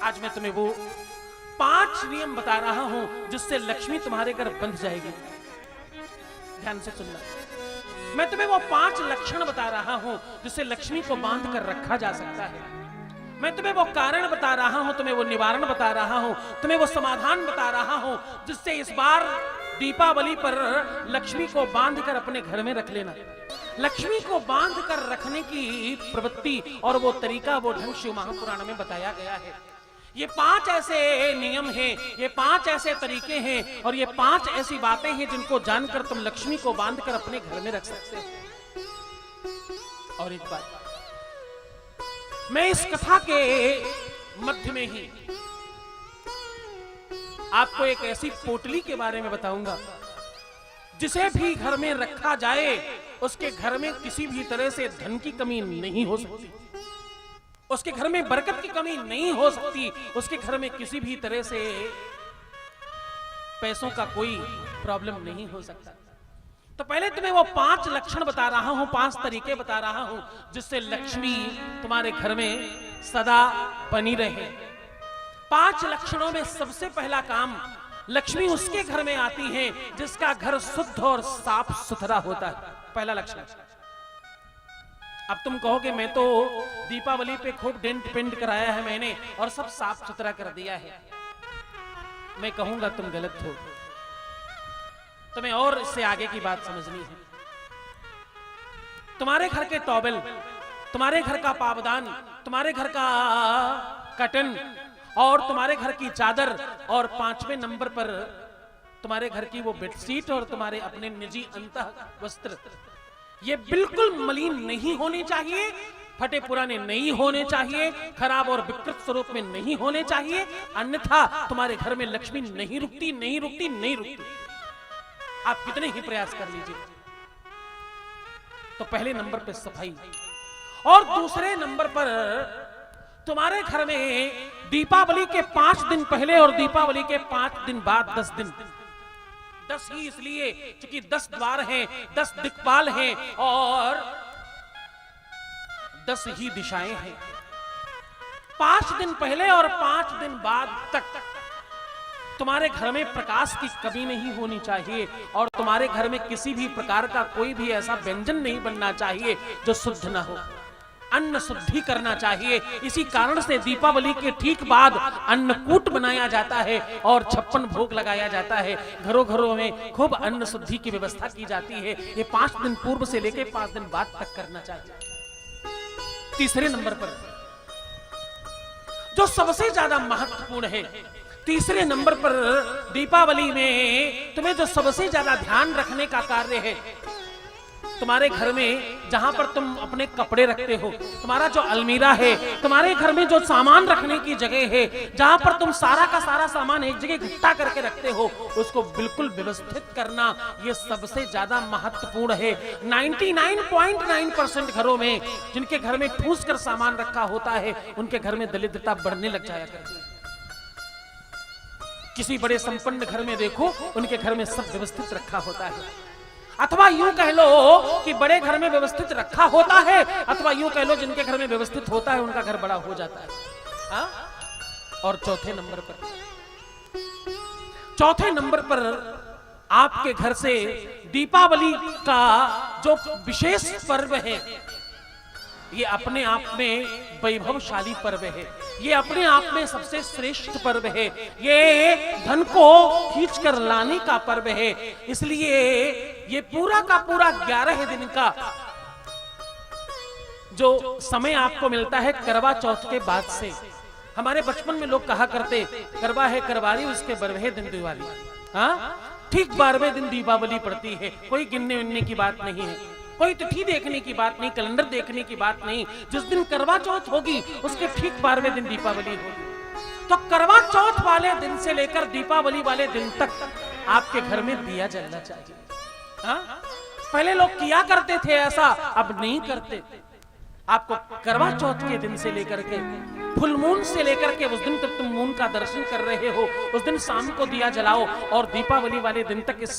आज मैं तुम्हें वो 5 नियम बता रहा हूं जिससे लक्ष्मी तुम्हारे घर बंध जाएगी। ध्यान से सुनना, मैं तुम्हें वो 5 लक्षण बता रहा हूं जिससे लक्ष्मी को बांध कर रखा जा सकता है। मैं तुम्हें वो कारण बता रहा हूं, तुम्हें वो निवारण बता रहा हूं, तुम्हें वो समाधान बता रहा हूं जिससे इस बार दीपावली पर लक्ष्मी को बांध कर अपने घर में रख लेना। लक्ष्मी को बांध कर रखने की प्रवृत्ति और वो तरीका, वो ढंग शिव महापुराण में बताया गया है। ये 5 ऐसे नियम हैं, ये 5 ऐसे तरीके हैं और ये 5 ऐसी बातें हैं जिनको जानकर तुम लक्ष्मी को बांध कर अपने घर में रख सकते हो। और एक बात, मैं इस कथा के मध्य में ही आपको एक ऐसी पोटली के बारे में बताऊंगा जिसे भी घर में रखा जाए उसके घर में किसी भी तरह से धन की कमी नहीं हो सकती, उसके घर में बरकत की कमी नहीं हो सकती, उसके घर में किसी भी तरह से पैसों का कोई प्रॉब्लम नहीं हो सकता। तो पहले तुम्हें वो 5 लक्षण बता रहा हूं, 5 तरीके बता रहा हूं जिससे लक्ष्मी तुम्हारे घर में सदा बनी रहे। 5 लक्षणों में सबसे पहला काम, लक्ष्मी उसके घर में आती है जिसका घर शुद्ध और साफ सुथरा होता है। पहला लक्षण। अब तुम कहोगे मैं तो दीपावली पे खूब डेंट पेंट कराया है मैंने और सब साफ सुथरा कर दिया है। मैं कहूंगा तुम गलत हो, तुम्हें और इससे आगे की बात समझनी है। तुम्हारे घर के टॉवेल, तुम्हारे घर का पावदान, तुम्हारे घर का कर्टन और तुम्हारे घर की चादर और 5वें नंबर पर तुम्हारे घर की वो बेडशीट और तुम्हारे अपने निजी अंतः वस्त्र, ये बिल्कुल मलिन नहीं होने चाहिए, फटे पुराने नहीं होने चाहिए, खराब और विकृत स्वरूप में नहीं होने चाहिए, अन्यथा तुम्हारे घर में लक्ष्मी नहीं रुकती, नहीं रुकती, नहीं रुकती। आप कितने ही प्रयास कर लीजिए। तो पहले नंबर पे सफाई, और दूसरे नंबर पर तुम्हारे घर में दीपावली के 5 दिन पहले और दीपावली के 5 दिन बाद 10 दिन, 10 ही इसलिए क्योंकि 10 द्वार हैं, 10 दिक्पाल हैं और 10 ही दिशाएं हैं। 5 दिन पहले और 5 दिन बाद तक तुम्हारे घर में प्रकाश की कमी नहीं होनी चाहिए और तुम्हारे घर में किसी भी प्रकार का कोई भी ऐसा व्यंजन नहीं बनना चाहिए जो शुद्ध ना हो। अन्न शुद्धि करना चाहिए। इसी कारण से दीपावली के ठीक बाद अन्नकूट बनाया जाता है और 56 भोग लगाया जाता है। घरों घरों में खूब अन्न शुद्धि की व्यवस्था की जाती है। ये 5 दिन पूर्व से लेकर 5 दिन बाद तक करना चाहिए। तीसरे नंबर पर जो सबसे ज्यादा महत्वपूर्ण है, तीसरे नंबर पर दीपावली में तुम्हें जो सबसे ज्यादा ध्यान रखने का कार्य है, तुम्हारे घर में जहां पर तुम अपने कपड़े रखते हो, तुम्हारा जो अलमीरा है, तुम्हारे घर में जो सामान रखने की जगह है, जहां पर तुम सारा का सारा सामान एक जगह इकट्ठा करके रखते हो, उसको बिल्कुल व्यवस्थित करना ये सबसे ज्यादा महत्वपूर्ण है। 99.9% घरों में जिनके घर में ठूस कर सामान रखा होता है उनके घर में दरिद्रता बढ़ने लग जाया करती है। किसी बड़े संपन्न घर में देखो, उनके घर में सब व्यवस्थित रखा होता है, अथवा यूं कह लो कि बड़े घर में व्यवस्थित रखा होता है, अथवा यूं कह लो जिनके घर में व्यवस्थित होता है उनका घर बड़ा हो जाता है। हा? और चौथे नंबर पर आपके घर से दीपावली का जो विशेष पर्व है, ये अपने आप में वैभवशाली पर्व है, ये अपने आप में सबसे श्रेष्ठ पर्व है, ये धन को खींच कर लाने का पर्व है। इसलिए ये पूरा का पूरा 11 दिन का जो समय आपको मिलता है करवा चौथ के बाद से, हमारे बचपन में लोग कहा करते करवा है करवारी उसके 12वें दिन दिवाली। हाँ, ठीक 12वें दिन दीपावली पड़ती है। कोई गिनने विनने की बात नहीं है, कोई तिथि देखने की बात नहीं, कैलेंडर देखने की बात नहीं। जिस दिन करवा चौथ होगी उसके ठीक 12वें दिन दीपावली होगी। तो करवा चौथ वाले दिन से लेकर दीपावली वाले दिन तक आपके घर में दिया जलना चाहिए। हाँ? पहले लोग किया करते थे ऐसा, अब नहीं करते। आपको करवा चौथ के दिन से लेकर के फुल मून से लेकर के उस दिन तक तुम मून का दर्शन कर रहे हो, उस दिन शाम को दिया जलाओ और दीपावली वाले दिन तक इस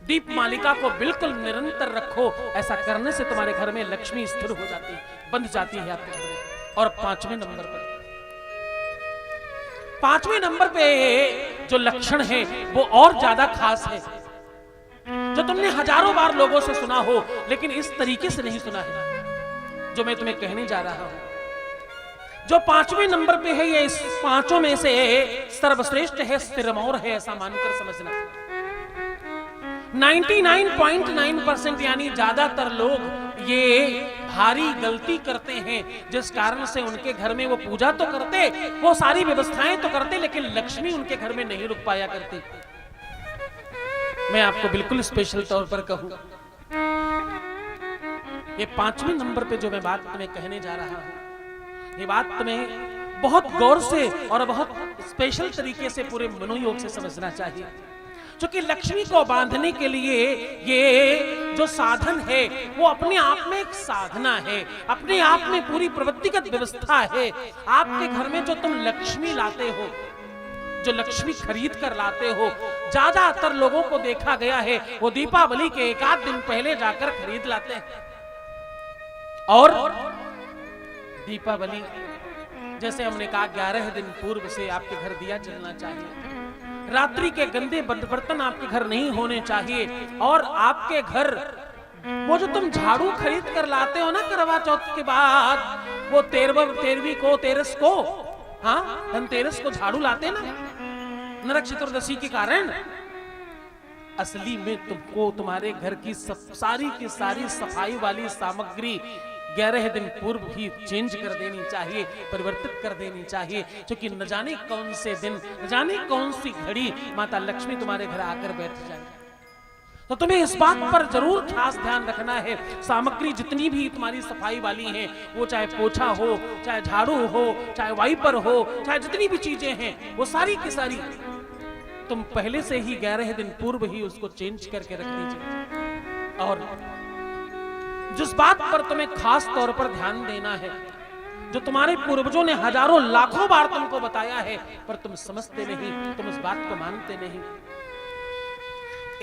दीप मालिका को बिल्कुल निरंतर रखो। ऐसा करने से तुम्हारे घर में लक्ष्मी स्थिर हो जाती है, बंध जाती है आपके घर में। और 5वें नंबर पर 5वें नंबर पे जो लक्षण है वो और ज्यादा खास है, जो तुमने हजारों बार लोगों से सुना हो लेकिन इस तरीके से नहीं सुना है, जो मैं तुम्हें कहने जा रहा हूं। जो 5वें नंबर पे है, ये इस पांचों में से सर्वश्रेष्ठ है, स्थिरमौर है, ऐसा मानकर समझना। 99.9% यानी ज्यादातर लोग ये भारी गलती करते हैं, जिस कारण से उनके घर में वो पूजा तो करते, वो सारी व्यवस्थाएं तो करते, लेकिन लक्ष्मी उनके घर में नहीं रुक पाया करती। मैं आपको बिल्कुल स्पेशल तौर पर कहूं, ये 5वें नंबर पे जो मैं बात तुम्हें कहने जा रहा हूं, ये बात तुम्हें बहुत गौर से और बहुत स्पेशल तरीके से पूरे मनोयोग से समझना चाहिए। क्योंकि लक्ष्मी को बांधने के लिए ये जो साधन है वो अपने आप में एक साधना है, अपने आप में पूरी प्रवृत्तिगत व्यवस्था है। आपके घर में जो तुम लक्ष्मी लाते हो, जो लक्ष्मी खरीद कर लाते हो, ज्यादातर लोगों को देखा गया है वो दीपावली के 1 दिन पहले जाकर खरीद लाते हैं। और दीपावली जैसे हमने कहा 11 दिन पूर्व से आपके घर दिया जलना चाहिए, रात्रि के गंदे बर्तन आपके घर नहीं होने चाहिए, और आपके घर वो जो तुम झाड़ू खरीद कर लाते हो ना करवा चौथ के बाद, वो 13वीं को, 13 को, हाँ धनतेरस को झाड़ू लाते ना नरक चतुर्दशी के कारण, असली में तुमको तुम्हारे घर की सारी की सारी सफाई वाली सामग्री 11 दिन पूर्व ही चेंज कर देनी चाहिए, परिवर्तित कर देनी चाहिए। क्योंकि न जाने कौन से दिन, न जाने कौन सी घड़ी माता लक्ष्मी तुम्हारे घर आकर बैठ जाए। तो तुम्हें इस बात पर जरूर खास ध्यान रखना है, सामग्री जितनी भी तुम्हारी सफाई वाली है, वो चाहे पोछा हो, चाहे झाड़ू हो, चाहे वाइपर हो, चाहे जितनी भी चीजें हैं, वो सारी की सारी तुम पहले से ही 11 दिन पूर्व ही उसको चेंज करके रख दीजिए। और जिस बात पर तुम्हें खास तौर पर ध्यान देना है, जो तुम्हारे पूर्वजों ने हजारों लाखों बार तुमको बताया है, पर तुम समझते नहीं, तुम इस बात को मानते नहीं।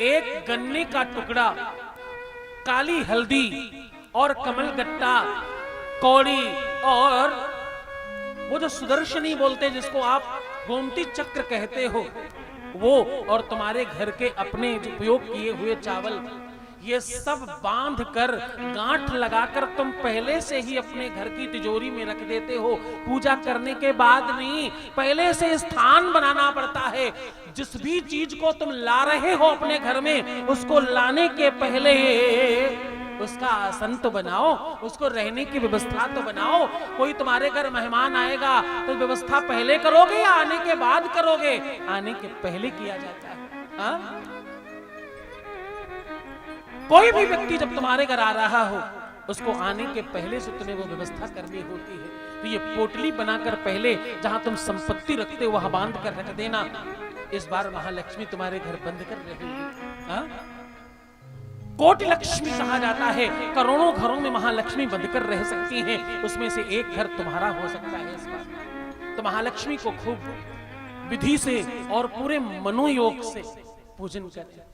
एक गन्ने का टुकड़ा, काली हल्दी और कमलगट्टा, कौड़ी और वो जो सुदर्शनी बोलते, जिसको आप गोमती चक्र कहते हो, वो और तुम्हारे घर के अपने जो उपयोग किए हुए चावल, ये सब बांध कर गांठ लगाकर तुम पहले से ही अपने घर की तिजोरी में रख देते हो। पूजा करने के बाद नहीं, पहले से स्थान बनाना पड़ता है। जिस भी चीज को तुम ला रहे हो अपने घर में, उसको लाने के पहले उसका आसन तो बनाओ, उसको रहने की व्यवस्था तो बनाओ। कोई तुम्हारे घर मेहमान आएगा तो व्यवस्था पहले करोगे या आने के बाद करोगे? आने के पहले किया जाता है। हाँ? कोई भी व्यक्ति जब तुम्हारे घर आ रहा हो, उसको आने के पहले से तुम्हें वो व्यवस्था करनी होती है। तो ये पोटली बनाकर पहले जहां तुम संपत्ति रखते हो वहां बांध कर रख देना। इस बार महालक्ष्मी तुम्हारे घर बंद कर रही है। कोटि लक्ष्मी कहा जाता है, करोड़ों घरों में महालक्ष्मी बंद कर रह सकती हैं, उसमें से एक घर तुम्हारा हो सकता है इस बार। तो महालक्ष्मी को खूब विधि से और पूरे मनोयोग से पूजन करें।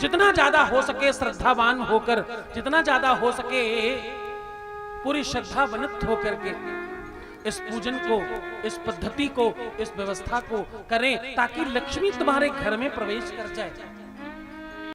जितना ज्यादा हो सके श्रद्धावान होकर, जितना ज्यादा हो सके पूरी श्रद्धावनित होकर के इस पूजन को, इस पद्धति को, इस व्यवस्था को करें, ताकि लक्ष्मी तुम्हारे घर में प्रवेश कर जाए।